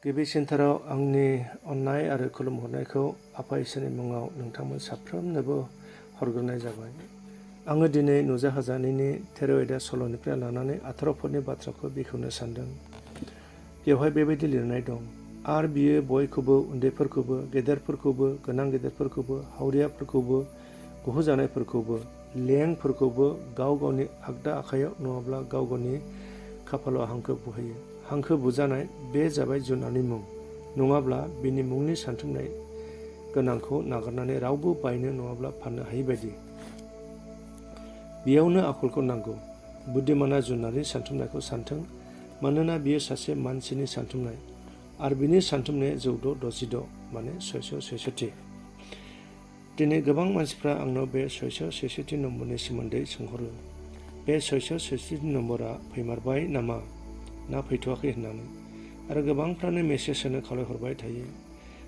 गिबिसिनथाराव आंनि अननाय आरो खुलुमहरनायखौ आफा इसोरनि मुङाव नोंथांमोन साफ्रोमनोबो हरग्रोनाय जाबाय। आङो दिनै नुजाहोजानायनि 13 आयदा सल'निफ्राय लानानै 18 फदनि बाथ्राखौ बेखेवनो सानदों। बेवहाय बेबायदि लिरनाय दं, आर बियो बयखौबो, उन्दैफोरखौबो, गेदेरफोरखौबो, गोनां गेदेरफोरखौबो, हावरियाफोरखौबो, गुहुजानायफोरखौबो, लेंफोरखौबो गाव गावनि आगदा आखाइयाव नङाब्ला गाव गावनि खाफालाव हांखो बुहोयो। हांखो बुजानाय बे जाबाय जुनारनि मुं, नङाब्ला बिनि मुंनि सानथुमनाय गोनांखौ नागारनानै रावबो बायनो नङाब्ला फाननो हायि बायदि। बेयावनो आखलखौ नांगौ। बुद्धिमाना जुनारनि सानथुमनायखौ सानथों, मानोना बियो सासे मानसिनि सानथुमनाय, आरो बिनि सानथुमनाया 1466 माने 666। दिनै गोबां मानसिफ्रा आंनाव बे 666 नम्बरनि सोमोन्दै सोंहरो। बे 666 नम्बरा फैमारबाय नामा ना फैथ'वाखै होननानै, आरो गोबांफ्रानो मेसेज होनो खावलायहरबाय थायो।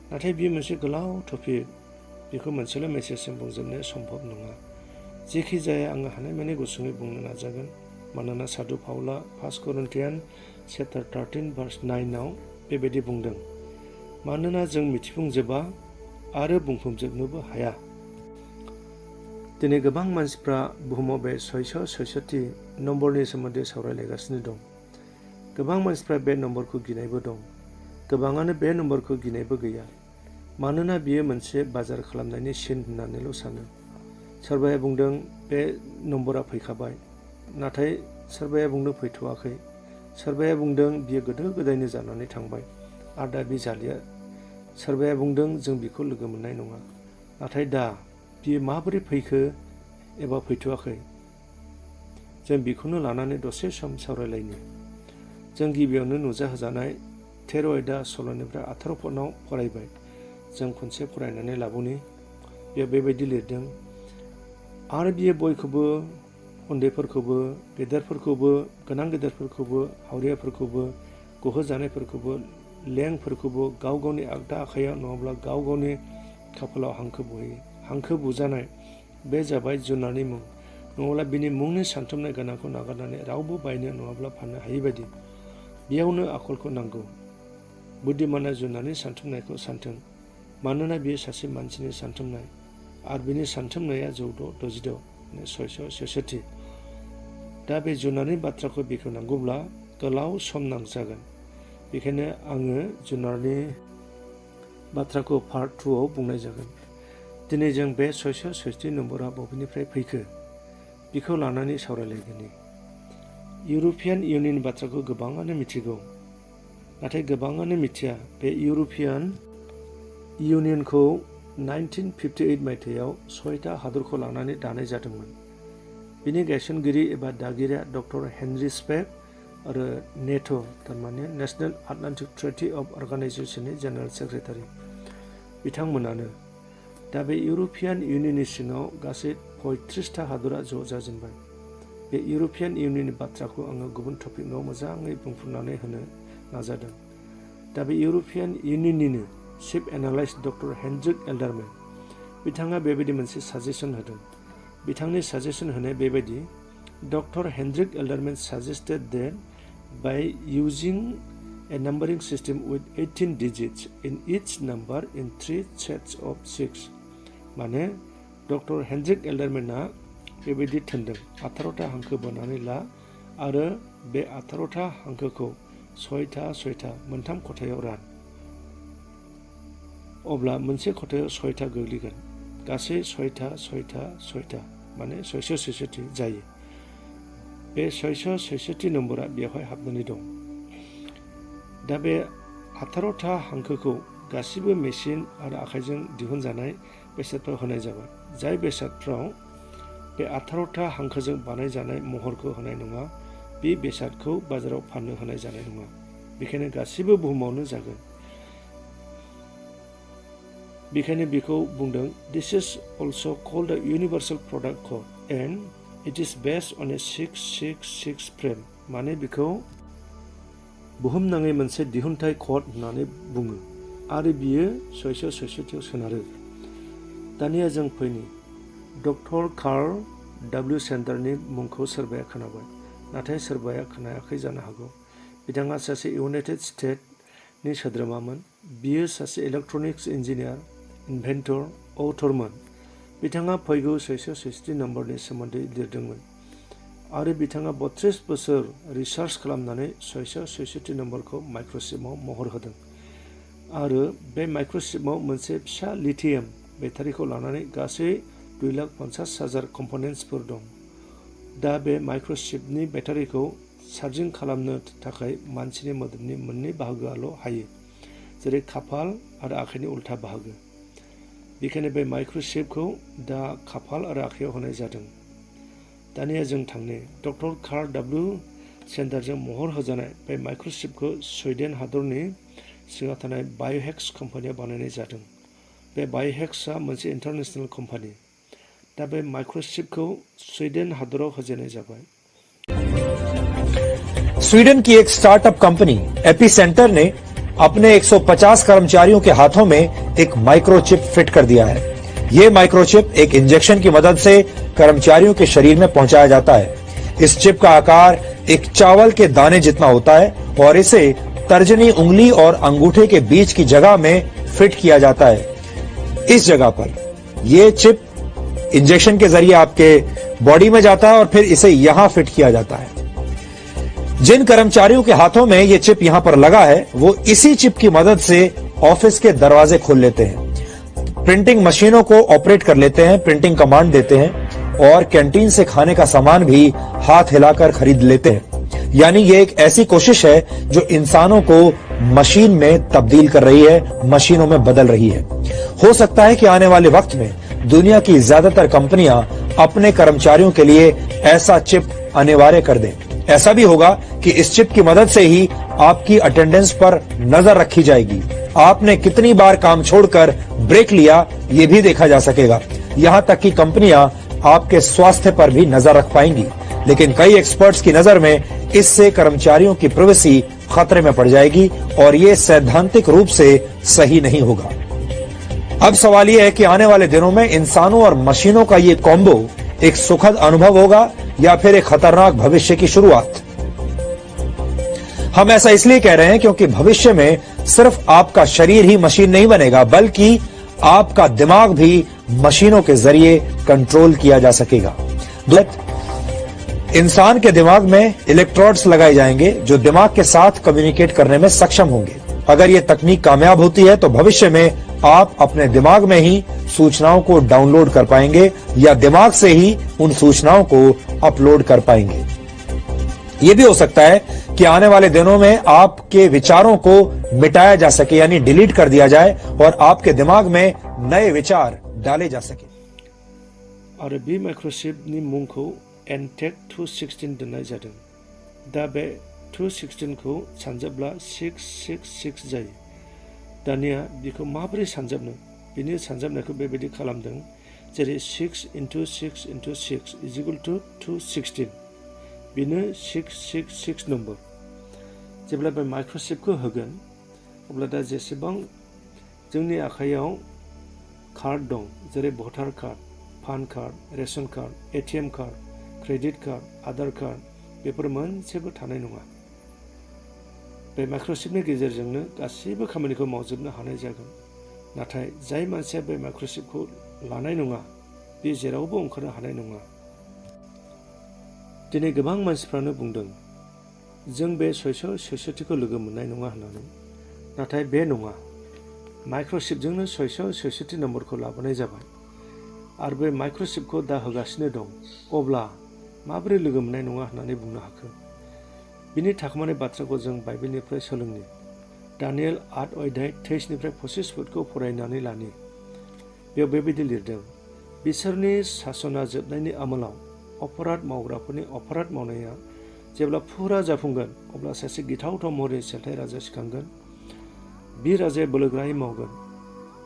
नाथाय बियो मोनसे गोलाव टपिक, बेखौ मोनसेल' मेसेजजों बुंजोबनो सम्भब नङा। जेखि जाया आङो हानायमानि गुसुङै बुंनो नाजागोन, मानोना सादु पाउला 1 करिन्थियान चैप्टार 13 भार्स 9 आव बेबायदि बुंदों, मानोना जों मिथिफुंजोबा आरो बुंफुंजोबनोबो हाया। दिनै गोबां मानसिफ्रा बुहुमाव बे 666 नम्बरनि सोमोन्दै सावरायलायगासिनो दं। गोबां मानसिफ्रा बे नम्बरखौ गिनायबो दं। गोबाङानो बे नम्बरखौ गिनायबो गैया, मानोना बियो मोनसे बाजार खालामनायनि सिन होननानैल' सानो। सोरबाया बुंदों बे नम्बरा फैखाबाय, नाथाय सोरबाया बुंदों फैथ'वाखै। सोरबाया बुंदों बियो गोदो गोदायनो जानानै थांबाय आरो दा बे जालिया। सोरबाया बुंदों जों बिखौ लोगो मोननाय नङा। नाथाय दा बियो माबोरै फैखो एबा फैथ'वाखै, जों बेखौनो लानानै दसे सम सावरायलायनि। जों गिबियावनो नुजाहोजानाय 13 आयदा सल'निफ्राय 18 फदनाव फरायबाय। जों खनसे फरायनानै लाबोनि। बेयाव बेबायदि लिरदों, आरो बियो बयखौबो, उन्दैफोरखौबो, गेदेरफोरखौबो, गोनां गेदेरफोरखौबो, हावरियाफोरखौबो, गुहोजानायफोरखौबो, लेंफोरखौबो गाव गावनि आगदा आखाइयाव नङाब्ला गाव गावनि खाफालाव हांखो बुहोयो। हांखो बुजानाय बे जाबाय जुनारनि मुं, नङाब्ला बिनि मुंनि सानथुमनाय गोनांखौ नागारनानै रावबो बायनो नङाब्ला फाननो हायि बायदि। बेयावनो आखलखौ नांगौ। बुद्धिमाना जुनारनि सानथुमनायखौ सानथों, मानोना बियो सासे मानसिनि सानथुमनाय, आरो बिनि सानथुमनाया 1466 माने 666। दा बे जुनारनि बाथ्राखौ बेखेवनांगौब्ला गोलाव सम नांजागोन। बेखायनो आङो जुनारनि बाथ्राखौ पार्ट 2 आव बुंनाय जागोन। दिनै जों बे 666 नम्बरा बबेनिफ्राय फैखो बेखौ लानानै सावरायलायगोन। इउर'पियान इउनियननि बाथ्राखौ गोबाङानो मिथिगौ, नाथाय गोबाङानो मिथिया बे इउर'पियान इउनियनखौ 1958 मायथाइयाव 6था हादरखौ लानानै दानाय जादोंमोन। बिनि गायसनगिरि एबा दागिरिया डक्टर हेनरी स्पेक आरो नेट' थारमाने नेशनेल आटलान्टिक ट्रिटि अफ अर्गानाइजेशननि जेनेरेल सेक्रेटारि बिथांमोनानो। दा बे इउर'पियान इउनियननि सिङाव गासै 35था हादरा ज' जाजेनबाय। बे इउर'पियान इउनियननि बाथ्राखौ आङो गुबुन टपिकआव मोजाङै बुंफुरनानै होनो नाजादों। दा बे इउर'पियान इउनियननिनो chief analyst doctor Hendrik Alderman बिथाङा बेबायदि मोनसे साजेसन होदों। बिथांनि साजेसन होनाया बेबायदि, doctor Hendrik Alderman suggested that by using a numbering system with 18 digits in each number in 3 sets of 6 माने डक्टर हेनड्रिक एल्डारमेना बेबायदि थिनदों, 18था हांखो बोनानै ला आरो बे 18था हांखोखौ 6था मोनथाम खथायाव रान। अब्ला मोनसे खथायाव 6था गोग्लैगोन। गासै 6था माने 666 जायो। बे 666 नम्बरा बेवहाय हाबनानै दं। दा बे 18था हांखोखौ गासिबो मेसिन आरो आखाइजों दिहुनजानाय बेसादफ्राव होनाय जाबाय। जाय बेसादफ्राव बे 18था हांखोजों बानायजानाय महरखौ होनाय नङा, बे बेसादखौ बाजाराव फाननो होनाय जानाय नङा। बेखायनो गासिबो बुहुमावनो जागोन। बेखायनो बेखौ बुंदों, this is also' called the universal product code and it is based on a 666 frame माने बेखौ बुहुमनाङै मोनसे दिहुनथाइ क'ड होननानै बुङो, आरो बियो 666 सोनारो। दानिया जों फैनि डक्टर कार्ल डब्लिउ सेन्डारनि मुंखौ सोरबाया खोनाबाय, नाथाय सोरबाया खोनायाखै जानो हागौ। बिथाङा सासे इउनाइटेड स्टेट नि सोद्रोमामोन। बियो सासे इलेक्ट्रनिक्स इन्जिनियार, इनभेन्टर, अथरमोन। बिथाङा फैगौ 666 नम्बरनि सोमोन्दै लिरदोंमोन आरो बिथाङा 32 बोसोर रिसार्च खालामनानै 666 नम्बरखौ माइक्र'चिपआव महर होदों आरो बे माइक्र'चिपआव मोनसे फिसा लिथियाम बेटारिखौ लानानै गासै 2,50,000 कम्पनेन्ट्सफोर दं। दा बे माइक्र'चिपनि बेटारिखौ चार्जिं खालामनो थाखाय मानसिनि मोदोमनि मोननै बाहागोआल' हायो, जेरै खाफाल आरो आखाइनि उल्था बाहागो। बेखायनो बे माइक्र'चिपखौ दा खाफाल आरो आखाइयाव होनाय जादों। दानिया जों थांनो डक्टर कार्ल डब्लिउ सेन्डारजों महर होजानाय बे माइक्र'चिपखौ सुइडेन हादरनि सिङाव थानाय बाय'हेक्स कम्पानियाव बानायनाय जादों। बे बाय'हेक्सआ मोनसे इन्टारनेशनेल कम्पानि। दा बे माइक्र'चिपखौ स्वीडेन हादराव होजेननाय जाबाय। स्वीडन की एक स्टार्टअप कंपनी एपीसेंटर ने अपने 150 कर्मचारियों के हाथों में एक माइक्रोचिप फिट कर दिया है। ये माइक्रोचिप एक इंजेक्शन की मदद से कर्मचारियों के शरीर में पहुंचाया जाता है। इस चिप का आकार एक चावल के दाने जितना होता है और इसे तर्जनी उंगली और अंगूठे के बीच की जगह में फिट किया जाता है। इस जगह पर यह चिप इंजेक्शन के जरिए आपके बॉडी में जाता है और फिर इसे यहां फिट किया जाता है। जिन कर्मचारियों के हाथों में यह चिप यहां पर लगा है वो इसी चिप की मदद से ऑफिस के दरवाजे खोल लेते हैं, प्रिंटिंग मशीनों को ऑपरेट कर लेते हैं, प्रिंटिंग कमांड देते हैं और कैंटीन से खाने का सामान भी हाथ हिलाकर खरीद लेते हैं। यानी ये एक ऐसी कोशिश है जो इंसानों को मशीन में तब्दील कर रही है, मशीनों में बदल रही है। हो सकता है कि आने वाले वक्त में दुनिया की ज्यादातर कंपनियां अपने कर्मचारियों के लिए ऐसा चिप अनिवार्य कर दें। ऐसा भी होगा कि इस चिप की मदद से ही आपकी अटेंडेंस पर नजर रखी जाएगी। आपने कितनी बार काम छोड़कर ब्रेक लिया ये भी देखा जा सकेगा। यहां तक कि कंपनियां आपके स्वास्थ्य पर भी नजर रख पाएंगी। लेकिन कई एक्सपर्ट्स की नजर में इससे कर्मचारियों की प्राइवेसी खतरे में पड़ जाएगी और ये सैद्धांतिक रूप से सही नहीं होगा। अब सवाल यह है कि आने वाले दिनों में इंसानों और मशीनों का ये कॉम्बो एक सुखद अनुभव होगा या फिर एक खतरनाक भविष्य की शुरुआत। हम ऐसा इसलिए कह रहे हैं क्योंकि भविष्य में सिर्फ आपका शरीर ही मशीन नहीं बनेगा, बल्कि आपका दिमाग भी मशीनों के जरिए कंट्रोल किया जा सकेगा। इंसान के दिमाग में इलेक्ट्रोड्स लगाए जाएंगे जो दिमाग के साथ कम्युनिकेट करने में सक्षम होंगे। अगर यह तकनीक कामयाब होती है तो भविष्य में आप अपने दिमाग में ही सूचनाओं को डाउनलोड कर पाएंगे या दिमाग से ही उन सूचनाओं को अपलोड कर पाएंगे। ये भी हो सकता है कि आने वाले दिनों में आपके विचारों को मिटाया जा सके, यानी डिलीट कर दिया जाए और आपके दिमाग में नए विचार डाले जा सके। आरो बे माइक्र'चिपनि मुंखौ एनटेक 216 दोननाय जादों। दा बे 216 खौ सानजाब्ला 666 जायो। दानिया बेखौ माबोरै सानजाबनो? बिनि सानजाबनायखौ बेबायदि खालामदों जेरै 6 × 6 × 6 = 216। बेनो 666 नम्बर। जेब्ला बे माइक्र'चिपखौ होगोन अब्ला दा जेसेबां जोंनि आखायाव कार्ड दं, जेरै voter card, PAN card, ration card, ATM card, credit card, Aadhaar card, बेफोर मोनसेबो थानाय नङा। बे माइक्र'चिपनि गेजेरजोंनो गासैबो खामानिखौ मावजोबनो हानाय जागोन। नाथाय जाय मानसिया बे माइक्र'चिपखौ लानाय नङा बे जेरावबो ओंखारनो हानाय नङा। दिनै गोबां मानसिफ्रानो बुंदों जों बे 666खौ लोगो मोननाय नङा होननानै। नाथाय बे नङा। माइक्र'चिपजोंनो 666 नम्बरखौ लाबोनाय जाबाय आरो बे माइक्र'चिपखौ दा होगासिनो दं। अब्ला माबोरै लोगो मोननाय नङा होननानै बुंनो हाखो? बिनि थाखोमानाय बाथ्राखौ जों बाइबेलनिफ्राय सोलोंनि। दानियेल 8:23-25 फरायनानै लानि। बेयाव बेबायदि लिरदों, बिसोरनि सासना जोबनायनि आमोलाव अपराध मावग्राफोरनि अपराध मावनाया जेब्ला फुरा जाफुंगोन अब्ला सासे गिथावथाव महरै सेलथाय राजा सिखांगोन। बे राजाया बोलोग्रायै मावगोन,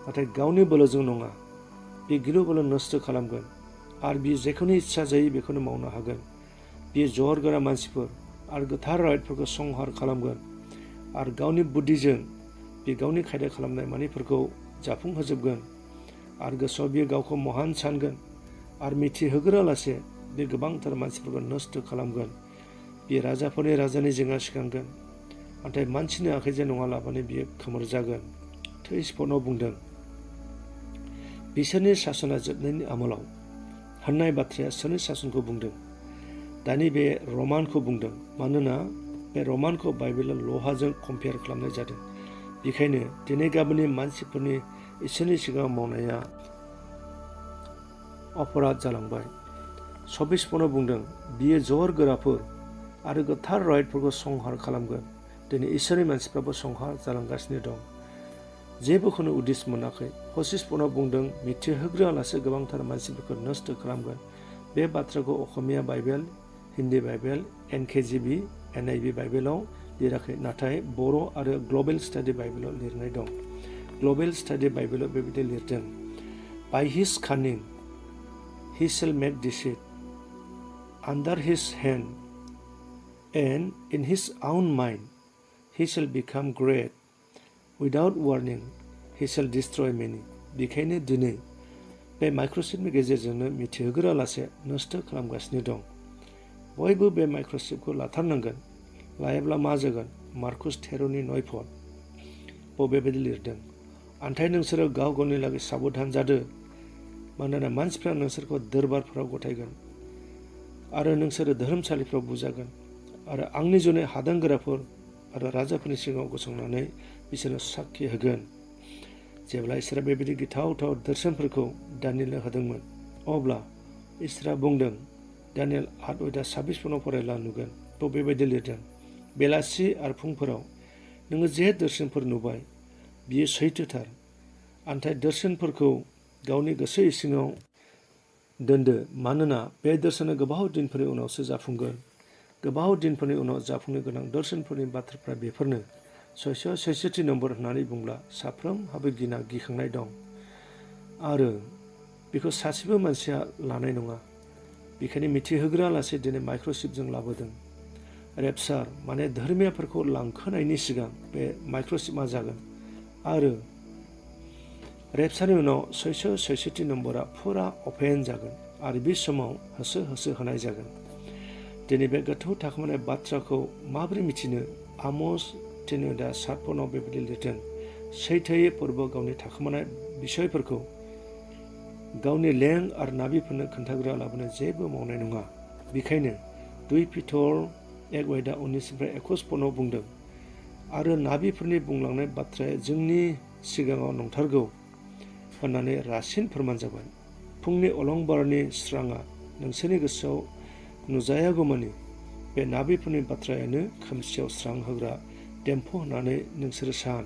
नाथाय गावनि बोलोजों नङा। बे गिलु बालु नस्थ' खालामगोन आरो बियो जेखौनो इच्छा जायो बेखौनो मावनो हागोन। बियो जहर गोरा मानसिफोर आरो गोथार राइटफोरखौ संहार खालामगोन आरो गावनि बुद्धिजों बे गावनि खायदा खालामनाय मानिफोरखौ जाफुंहोजोबगोन आरो गोसोआव बियो गावखौ महान सानगोन आरो मिथिहोग्रालासे बे गोबांथार मानसिफोरखौ नस्थ' खालामगोन। बे राजाफोरनि राजानि जेंना सिखांगोन। नाथाय मानसिनि आखाइजों नङालाबानो बियो खोमोरजागोन। थै स्पनाव बुंदों बिसोरनि सासना जोबनायनि आमोलाव होननाय बाथ्राया सोरनि सासनखौ बुंदों? दानि बे रमानखौ बुंदों, मानोना बे रमानखौ बाइबेलाव लहाजों कम्पेयार खालामनाय जादों। बेखायनो दिनै गाबोननि मानसिफोरनि इसोरनि सिगाङाव मावनाया अपराध जालांबाय। 24 पनाव बुंदों बियो जर गोराफोर आरो गोथार राइटफोरखौ संहार खालामगोन। दिनै इसोरनि मानसिफ्राबो संहार जालांगासिनो दं, जेबोखौनो उदिस मोनाखै। 25 पनाव बुंदों मिथिहोग्रायालासे गोबांथार मानसिफोरखौ नस्थ' खालामगोन। बे बाथ्राखौ Asomiya Bible, Hindi Bible, NKJV, NIV बाइबेलाव लिराखै, नाथाय बर' आरो ग्लबेल स्टाडि बाइबेलाव लिरनाय दं। ग्लबेल स्टाडि बाइबेलाव बेबायदि लिरदों बाय हिज कानिं he shall make deceit under his hand, and in his own mind he shall become great. Without warning he shall destroy many. बेखायनो दिनै बे माइक्र'चिपनि गेजेरजोंनो मिथिहोग्रालासे नस्थ' खालामगासिनो दं। बयबो बे माइक्र'चिपखौ लाथारनांगोन, लायाब्ला मा जागोन? मार्कुस 13:9 बेबायदि लिरदों। आन्थाय नोंसोरो गाव गावनि लागै साबधान जादो, मानोना मानसिफ्रा नोंसोरखौ दरबारफोराव गथायगोन आरो नोंसोरो धोरोमसालिफ्राव बुजागोन आरो आंनि जुनै हादानगोराफोर आरो राजाफोरनि सिगाङाव गसंनानै बिसोरनो साखि होगोन। जेब्ला इसोरा बेबायदि गिथावथाव दर्शनफोरखौ दानियेलनो होदोंमोन, अब्ला इसोरा बुंदों, दानियेल 8:26 पनाव फरायब्ला नुगोन बेबायदि लिरदों बेलासि आरो फुंफोराव नोङो जे दर्शनफोर नुबाय बियो सैथोथार। आन्थाय दर्शनफोरखौ गावनि गोसो इसिङाव दोनदो, मानोना बे दर्शना गोबाव दिनफोरनि उनावसो जाफुंगोन। गोबाव दिनफोरनि उनाव जाफुंनो गोनां दर्शनफोरनि बाथ्राफ्रा बेफोरनो 666 नम्बर होननानै बुंब्ला साफ्रोमहाबो गिखांनाय दं आरो बेखौ सासेबो मानसिया लानाय नङा। बेखायनो मिथिहोग्रालासे दिनै माइक्र'चिपजों लाबोदों। रेपचार माने धोरमियाफोरखौ लांखोनायनि सिगां बे माइक्र'चिपआ जागोन आरो रेपचारनि उनाव 666 नम्बरा फुरा अपेन जागोन आरो बे समाव होसो होसो होनाय जागोन। दिनै बे गोथौ थाखोमानाय बाथ्राखौ माबोरै मिथिनो? आमोस 3:7 पनाव बेबायदि लिरदों सैथोयै फोरबो गावनि थाखोमानाय बिसयफोरखौ गावनि लें आरो नाबिफोरनो खोन्थाग्रा लाबोनो जेबो मावनाय नङा। बेखायनो 2 पिटर 1:19-21 पनाव बुंदों आरो नाबिफोरनि बुंलांनाय बाथ्राया जोंनि सिगाङाव नंथारगौ होननानै रासिन फोरमान जाबाय। फुंनि अलंबारनि स्राङा नोंसोरनि गोसोआव नुजायागौमानि बे नाबिफोरनि बाथ्रायानो खोमसियाव स्रां होग्रा देम्फु होननानै नोंसोरो सान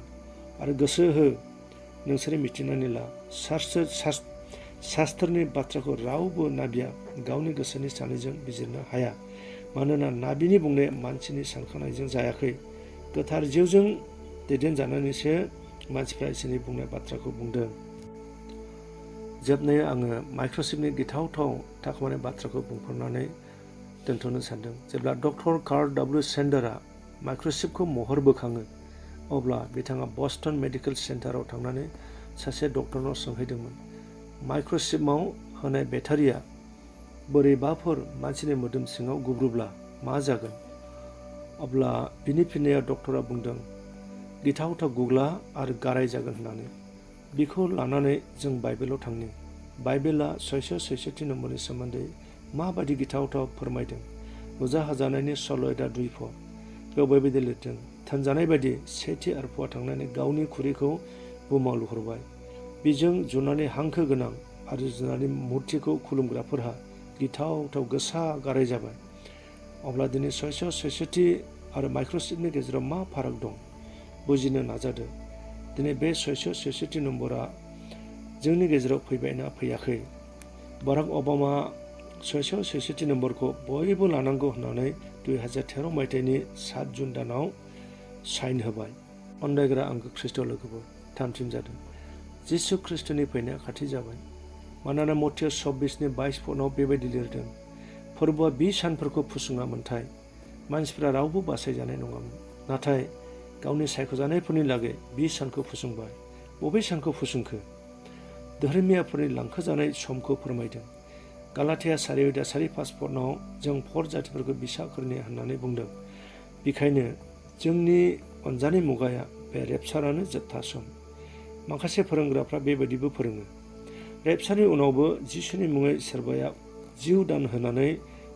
आरो गोसो हो। नोंसोरो मिथिनानै ला शास्त्रनि बाथ्राखौ रावबो नाबिया गावनि गोसोनि सानैजों बिजिरनो हाया, मानोना नाबिनि बुंनाया मानसिनि सानखांनायजों जायाखै, गोथार जिउजों दैदेनजानानैसो मानसिफ्रा इसोरनि बुंनाय बाथ्राखौ बुंदों। जोबनायाव आङो माइक्र'चिपनि गिथावथाव थाखोमानाय बाथ्राखौ बुंफोरनानै दोनथ'नो सानदों। जेब्ला डक्टर कार्ल W. सेन्डारा माइक्र'चिपखौ महर बोखाङो, अब्ला बिथाङा बस्टन मेडिकेल सेन्टाराव थांनानै सासे डक्टरनाव सोंहैदोंमोन माइक्र'चिपआव होनाय बेटारिया बोरैबाफोर मानसिनि मोदोम सिङाव गुब्रुब्ला मा जागोन? अब्ला बिनि फिननायाव डक्टरा बुंदों गिथावथाव गुग्ला आरो गाराय जागोन होननानै। बिखौ लानानै जों बाइबेलाव थांनि। बाइबेला 666 नम्बरनि सोमोन्दै माबायदि गिथावथाव फोरमायदों? नुजाहोजानायनि सल'यदा 2 बेयाव बेबायदि लिरदों थानजानाय बायदि सेथि आरफुआ थांनानै गावनि खुरैखौ बुहुमाव लुहरबाय। बिजों जुनारनि हांखो गोनां आरो जुनारनि मुर्तिखौ खुलुमग्राफोरहा गिथावथाव गोसा गाराय जाबाय। अब्ला दिनै 666 आरो माइक्र'चिपनि गेजेराव मा फाराग दं? बुजिनो नाजादो। दिनै बे 666 नम्बरा जोंनि गेजेराव फैबायना फैयाखै? बाराक अबामा 666 नम्बरखौ बयबो लानांगौ होननानै 2013 मायथाइनि 7 जुन दानाव साइन होबाय। अनदायग्रा आंगो ख्रिस्ट' लोगोफोर, थामथिम जादों जिसु ख्रिस्ट'नि फैनाया खाथि जाबाय। मानोना मथिय 24:22 पनाव बेबायदि लिरदों फोरबोआ 20 सानफोरखौ फुसुङामोनथाय मानसिफ्रा रावबो बासायजानाय नङामोन, नाथाय गावनि सायख'जानायफोरनि लागै 20 सानखौ फुसुंबाय। बबे सानखौ फुसुंखो? धोरोमियाफोरनि लांखोजानाय समखौ फोरमायदों। गालातिया 4:5 पनाव जों 4 जातिफोरखौ बिसा खोरनि होननानै बुंदों। बेखायनो जोंनि अनजानाय मुगाया बे रेपचारानो जोबथा सम। माखासे फोरोंग्राफ्रा बेबायदिबो फोरोङो, रेपचारनि उनावबो जिसुनि मुङै सोरबाया जिउ दान होनानै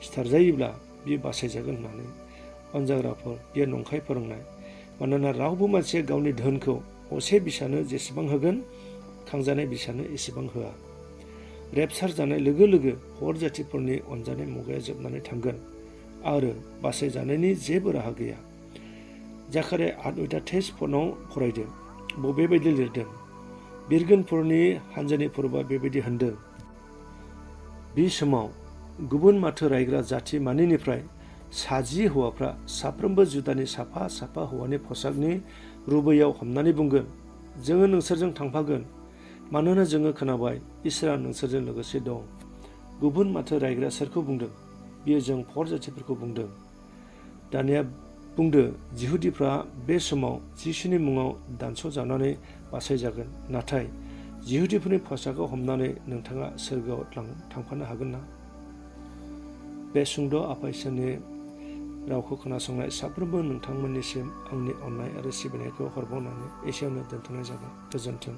सिथारजायोब्ला बियो बासायजागोन होननानै। अनजाग्राफोर, बियो नंखाय फोरोंनाय। मानोना रावबो मानसिया गावनि धोनखौ असे बिसानो जेसेबां होगोन, खांजानाय बिसानो एसेबां होआ। रेपचार जानाय लोगो लोगो हर जातिफोरनि अनजानाय मुगाया जोबनानै थांगोन आरो बासायजानायनि जेबो राहा गैया। जाकारिया 8:28 फरायदों, बेबायदि लिरदों, बिरगोनफोरनि हानजानि पुरबा बेबायदि होनदों, बे समाव गुबुन माथो रायग्रा जाथि मानिनिफ्राय 60 हौवाफ्रा साफ्रोमबो जुदानि साफा साफा हौवानि पसाकनि रुबैयाव हमनानै बुंगोन, जोङो नोंसोरजों थांफागोन, मानोना जोङो खोनाबाय इसोरा नोंसोरजों लोगोसे दं। गुबुन माथो रायग्रा सोरखौ बुंदों? बियो जों फर जातिफोरखौ बुंदों। दानिया बुंदो, जिहुदिफ्रा बे समाव जिसुनि मुङाव दानस'जानानै बासायजागोन, नाथाय जिहुदिफोरनि पसाकखौ हमनानै नोंथाङा सोरगोआव थांफानो हागोन ना? बे सुंद' आफा इसोरनि रावखौ खोनासंनाय साफ्रोमबो नोंथांमोननिसिम आंनि अननाय आरो सिबिनायखौ हरबावनानै एसेयावनो दोनथ'नाय जाबाय। गोजोन्थों।